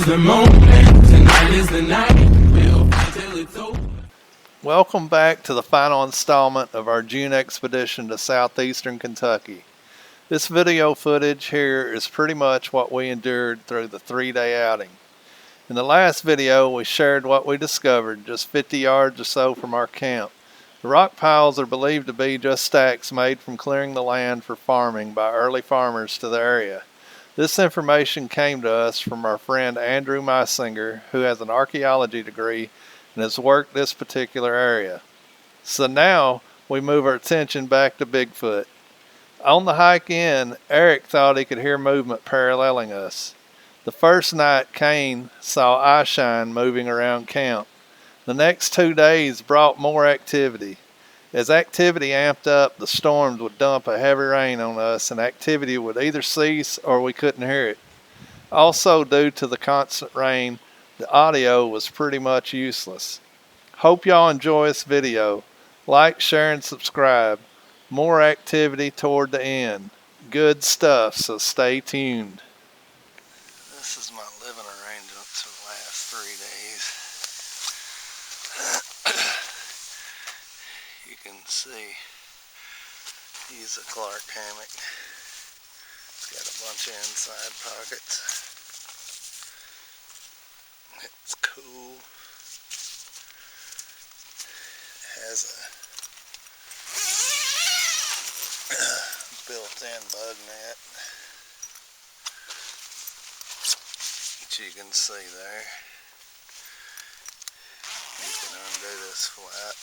is the moment, tonight is the night. We'll fight till it's over. Welcome back to the final installment of our June expedition to southeastern Kentucky. This video footage here is pretty much what we endured through the 3-day outing. In the last video, we shared what we discovered just 50 yards or so from our camp. The rock piles are believed to be just stacks made from clearing the land for farming by early farmers to the area. This information came to us from our friend Andrew Meisinger, who has an archaeology degree and has worked this particular area. So now we move our attention back to Bigfoot. On the hike in, Eric thought he could hear movement paralleling us. The first night, Kane saw eyeshine moving around camp. The next 2 days brought more activity. As activity amped up, the storms would dump a heavy rain on us and activity would either cease or we couldn't hear it. Also, due to the constant rain, the audio was pretty much useless. Hope y'all enjoy this video. Like, share, and subscribe. More activity toward the end. Good stuff, so stay tuned. This is my living arrangement for the last 3 days. You can see he's a Clark hammock. It's got a bunch of inside pockets. It's cool. It has a built-in bug net, which you can see there. You can undo this flap.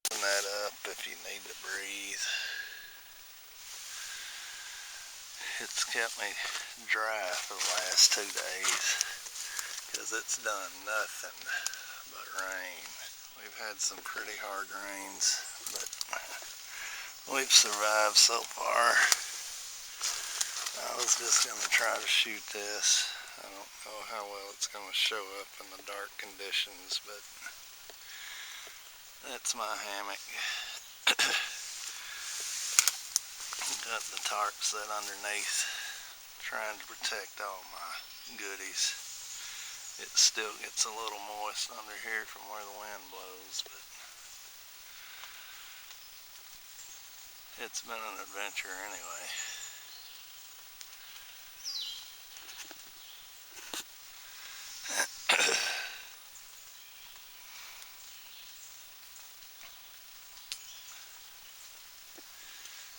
Open that up if you need to breathe. It's kept me dry for the last 2 days because it's done nothing but rain. We've had some pretty hard rains, but we've survived so far. I was just going to try to shoot this. I don't know how well it's going to show up in the dark conditions, but that's my hammock. Got the tarp set underneath, trying to protect all my goodies. It still gets a little moist under here from where the wind blows, but it's been an adventure anyway.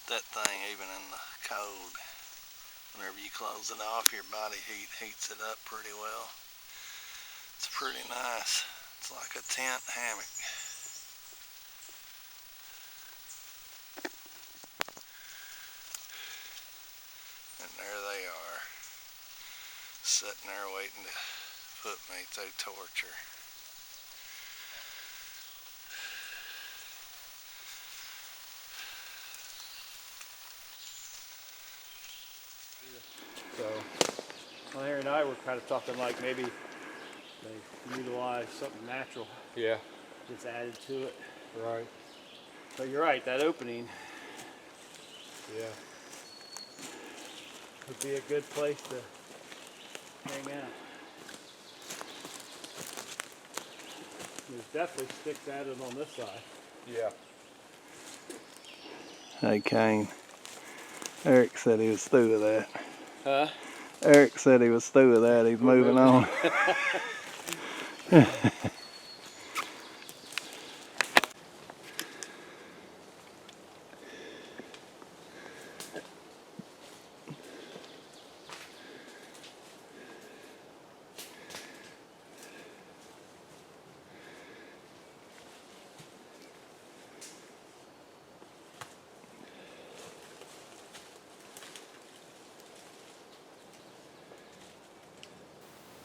That thing, even in the cold, whenever you close it off, your body heat heats it up pretty well. It's pretty nice. It's like a tent hammock. And there they are, sitting there waiting to put me through torture. So, Larry and I were kind of talking like maybe they utilize something natural. Yeah. Just added to it. Right. But you're right, that opening Yeah. would be a good place to hang out. There's definitely sticks added on this side. Yeah. Hey, Kane. Eric said he was through with that. Huh? Eric said he was through with that. He's moving on.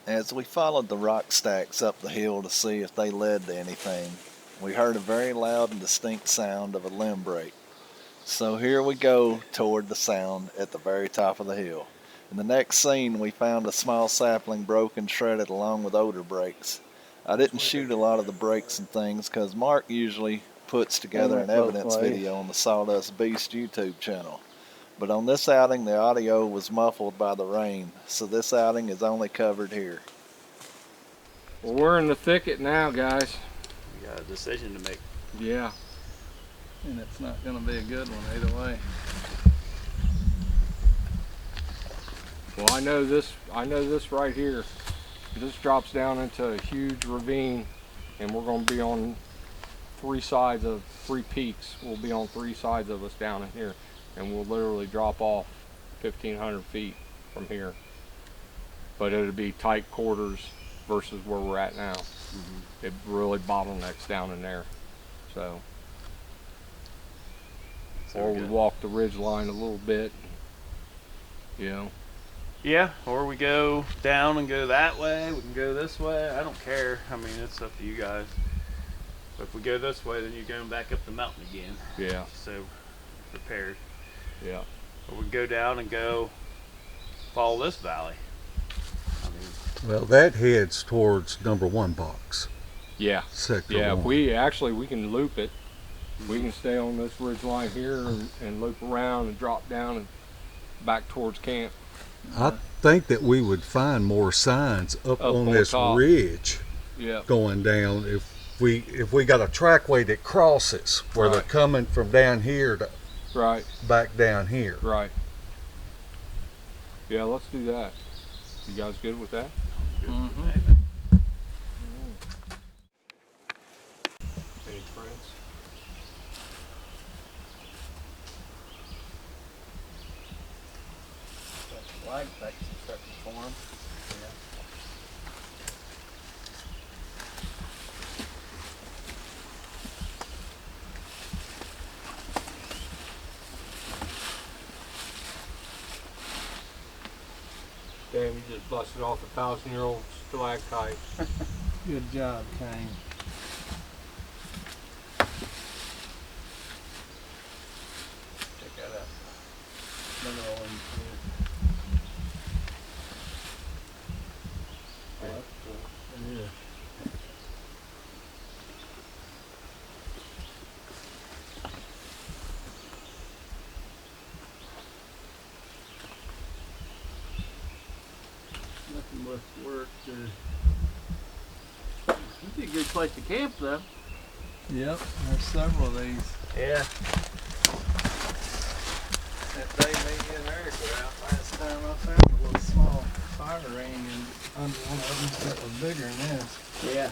As we followed the rock stacks up the hill to see if they led to anything, we heard a very loud and distinct sound of a limb break. So here we go toward the sound at the very top of the hill. In the next scene, we found a small sapling broken, shredded along with odor breaks. I didn't shoot a lot of the breaks and things because Mark usually puts together an evidence video on the Sawdust Beast YouTube channel. But on this outing, the audio was muffled by the rain, so this outing is only covered here. Well, we're in the thicket now, guys. We got a decision to make. Yeah. And it's not going to be a good one either way. Well, I know this right here. This drops down into a huge ravine, and we're going to be on three peaks. We'll be on three sides of us down in here, and we'll literally drop off 1,500 feet from here. But it'll be tight quarters versus where we're at now. It really bottlenecks down in there. So or we walk the ridge line a little bit, you know. Yeah, or we go down and go that way. We can go this way. I don't care. I mean, it's up to you guys. But if we go this way, then you're going back up the mountain again. Yeah. So prepared. Yeah. Or we go down and go follow this valley. I mean, Well, that heads towards number 1 box. Yeah. Sector Yeah. 1. We can loop it. We can stay on this ridge line here and loop around and drop down and back towards camp. I think that we would find more signs up on this top. ridge Yeah. going down if we got a trackway that crosses where they're Right. coming from down here to Right. back down here. Right. Yeah, let's do that. You guys good with that? Any friends? Flag takes a certain form. Damn, you just busted off a 1,000-year-old stalactite. Good job, Kane. Check that out. Mineral in here. Oh, that's cool. Yeah. Nothing much work. It'd be a good place to camp, though. Yep, there's several of these. yeah. That day me and Eric were out last time, I found a little small fire ring and under one of them that was bigger than this. Yeah.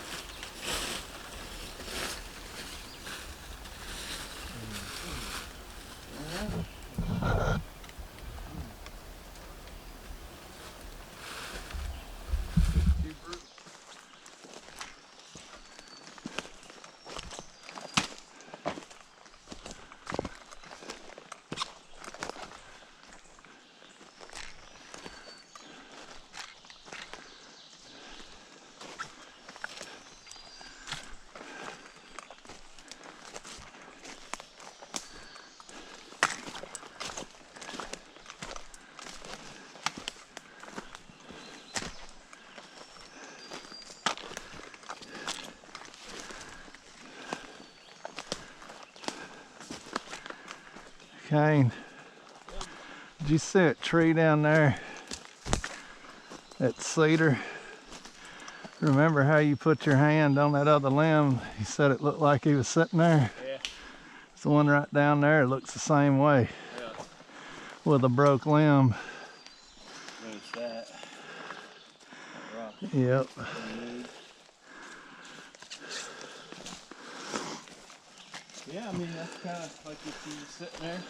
Kane, did you see that tree down there? That cedar? Remember how you put your hand on that other limb? He said it looked like he was sitting there. Yeah. It's the one right down there. It looks the same way. Yeah. With a broke limb. There's that. Rock. Yep. Yeah, I mean, that's kind of like if you were sitting there,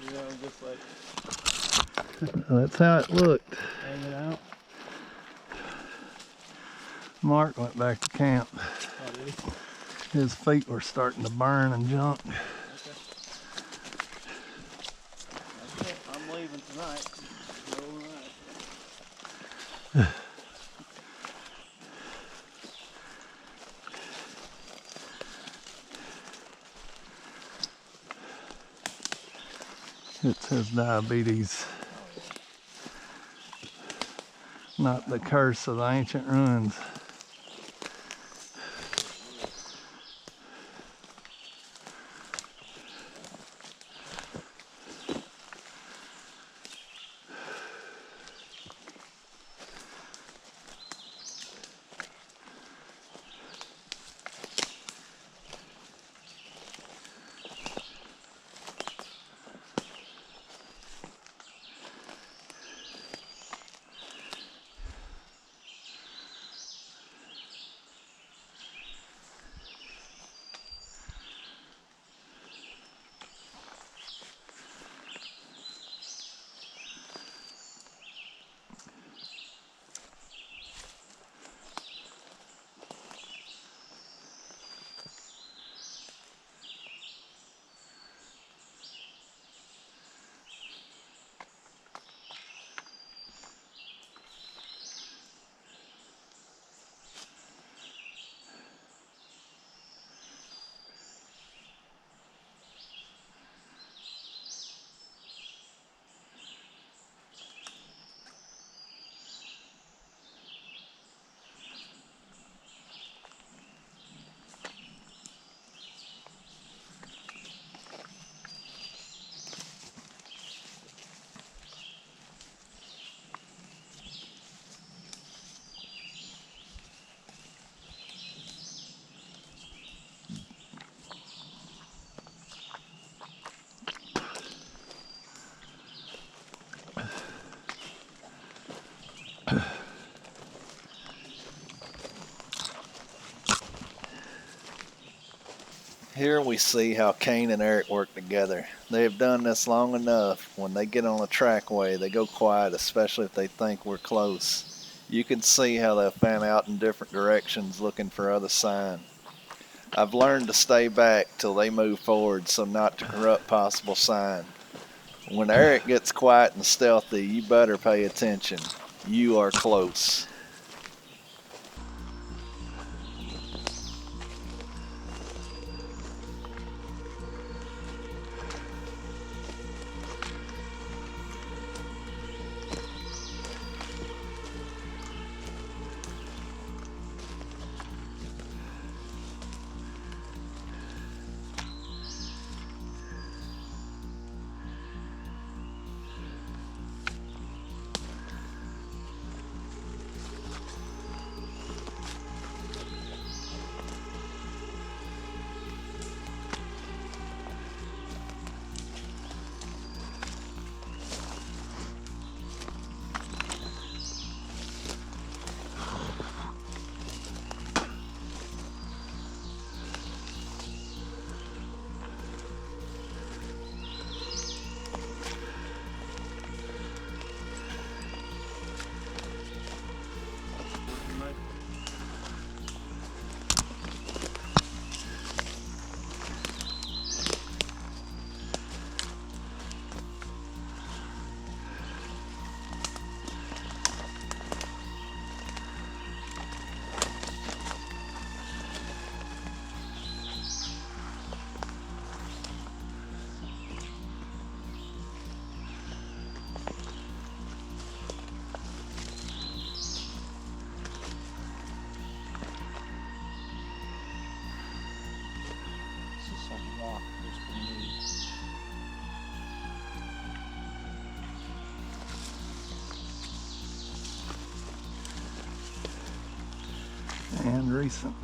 you know, just like That's how it looked. hanging out. Mark went back to camp. Oh, did he? His feet were starting to burn and junk. Okay, I'm leaving tonight. All right. It's his diabetes. Not the curse of the ancient ruins. Here we see how Kane and Eric work together. They have done this long enough. When they get on a trackway, they go quiet, especially if they think we're close. You can see how they'll fan out in different directions looking for other sign. I've learned to stay back till they move forward so not to corrupt possible sign. When Eric gets quiet and stealthy, you better pay attention. You are close. And recent.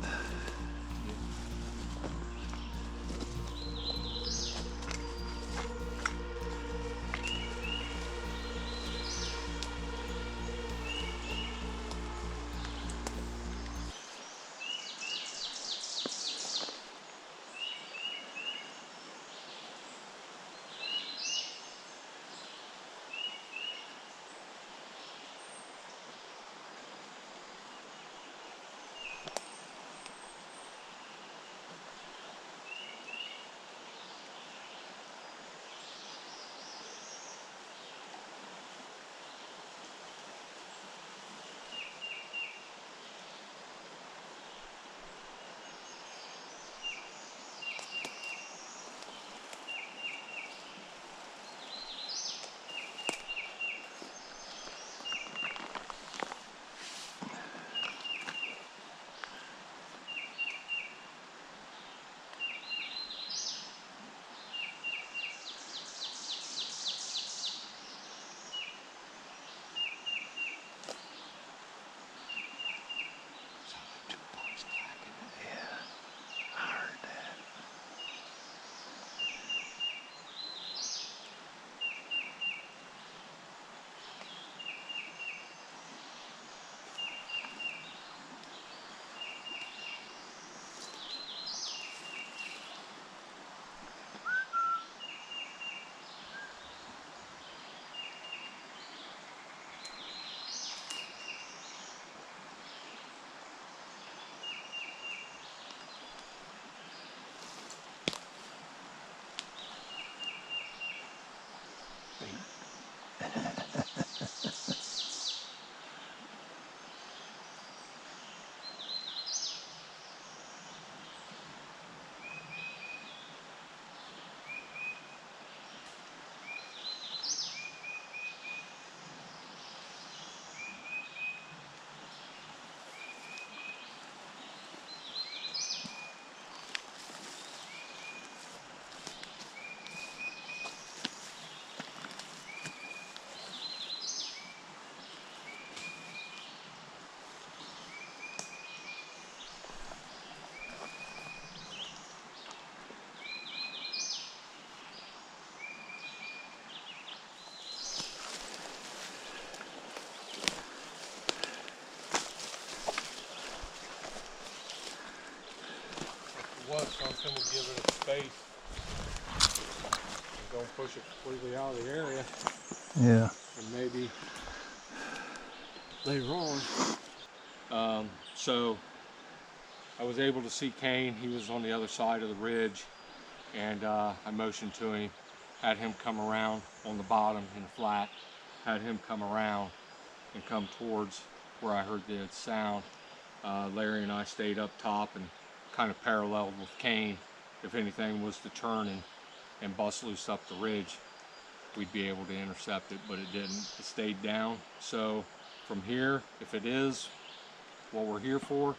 something will give it a space. And don't push it completely out of the area. Yeah. And maybe later on. So I was able to see Kane. He was on the other side of the ridge, and I motioned to him, had him come around on the bottom in the flat, had him come around and come towards where I heard the sound. Larry and I stayed up top and kind of paralleled with Kane. If anything was to turn and bust loose up the ridge, we'd be able to intercept it, but it didn't. It stayed down. So from here, if it is what we're here for,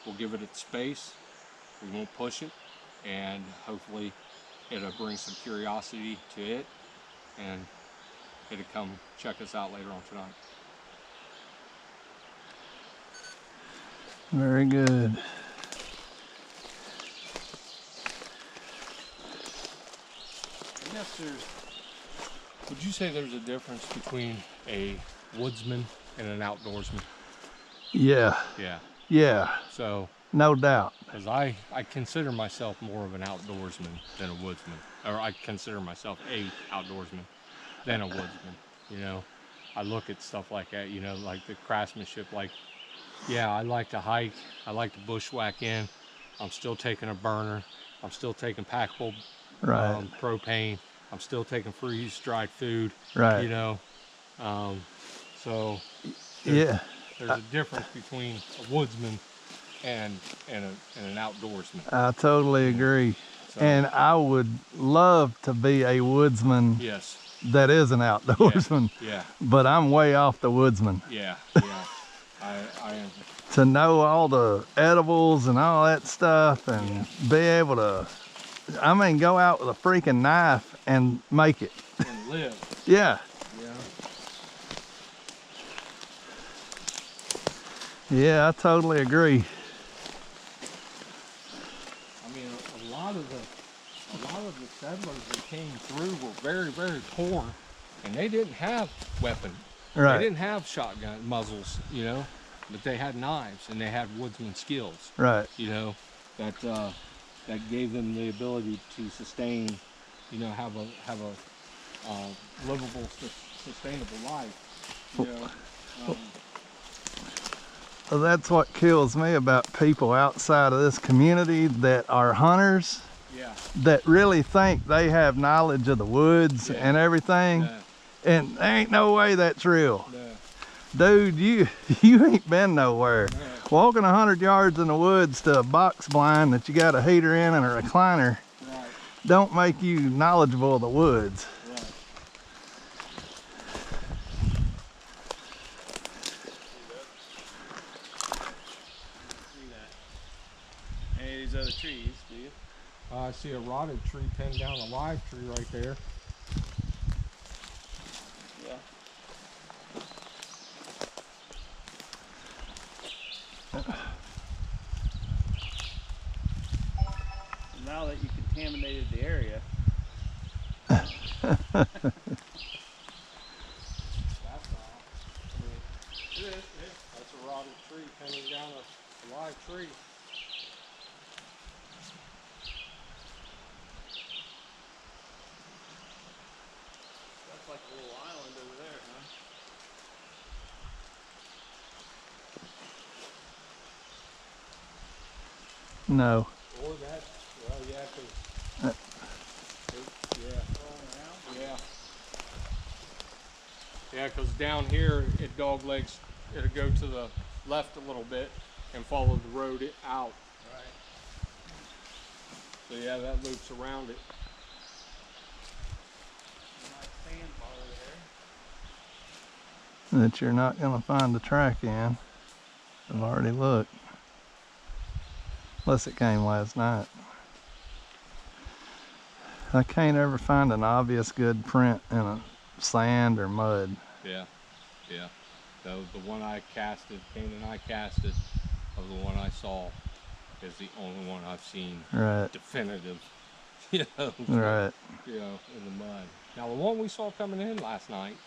we'll give it its space. We won't push it, and hopefully it'll bring some curiosity to it, and it'll come check us out later on tonight. Very good. I guess would you say there's a difference between a woodsman and an outdoorsman? Yeah. Yeah. Yeah. So, No doubt. because I consider myself more of an outdoorsman than a woodsman, or I consider myself a outdoorsman than a woodsman. You know, I look at stuff like that, you know, like the craftsmanship, like, yeah, I like to hike, I like to bushwhack in, I'm still taking a burner, I'm still taking packable Right. propane, I'm still taking freeze-dried food, Right. you know, so Yeah. there's a difference between a woodsman and an outdoorsman. I totally agree. So, And I would love to be a woodsman yes, that is an outdoorsman, yeah, but I'm way off the woodsman. yeah. I am. To know all the edibles and all that stuff and be able to, I mean, go out with a freaking knife and make it. And live. Yeah. Yeah. Yeah, I totally agree. I mean, a lot of the settlers that came through were very, very poor, and they didn't have weapons. Right. They didn't have shotgun muzzles, you know, but they had knives and they had woodsman skills, Right. you know, that gave them the ability to sustain, you know, have a livable, sustainable life, you know. Well, that's what kills me about people outside of this community that are hunters Yeah. that really think they have knowledge of the woods Yeah. and everything. No, And there ain't no way that's real. no, Dude, you ain't been nowhere. no. Walking 100 yards in the woods to a box blind that you got a heater in and a recliner Right, don't make you knowledgeable of the woods. right. See that? Any of these other trees, do you? I see a rotted tree pinned down a live tree right there. Yeah. Now that you contaminated the area. That's all. I mean, that's a rotted tree pinning down a live tree. That's like a little island over there, huh? No. Or that, well, yeah, 'cause yeah. Yeah. Yeah, because down here it dog legs, it'll go to the left a little bit and follow the road out. Right. So yeah, that loops around it. Nice sandbar there. That you're not going to find a track in. I've already looked. Unless it came last night. I can't ever find an obvious good print in a sand or mud. Yeah, yeah. So the one I casted, Kane and I casted, of the one I saw, is the only one I've seen Right. definitive, you know, Right. you know, in the mud. Now the one we saw coming in last night,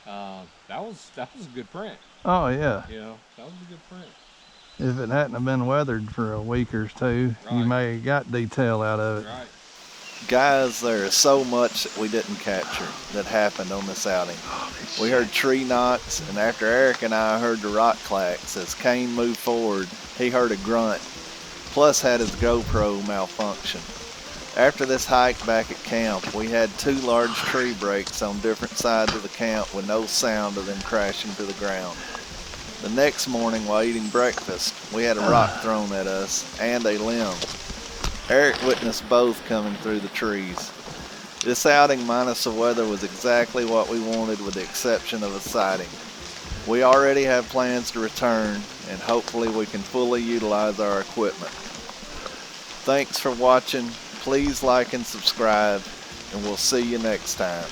that was a good print. Oh yeah. You know, that was a good print. If it hadn't have been weathered for a week or two, you Right. may have got detail out of it. Right. Guys, there is so much that we didn't capture that happened on this outing. We heard tree knocks, and after Eric and I heard the rock clacks, as Kane moved forward, he heard a grunt, plus had his GoPro malfunction. After this hike back at camp, we had 2 large tree breaks on different sides of the camp with no sound of them crashing to the ground. The next morning while eating breakfast, we had a rock thrown at us and a limb. Eric witnessed both coming through the trees. This outing minus the weather was exactly what we wanted with the exception of a sighting. We already have plans to return, and hopefully we can fully utilize our equipment. Thanks for watching. Please like and subscribe, and we'll see you next time.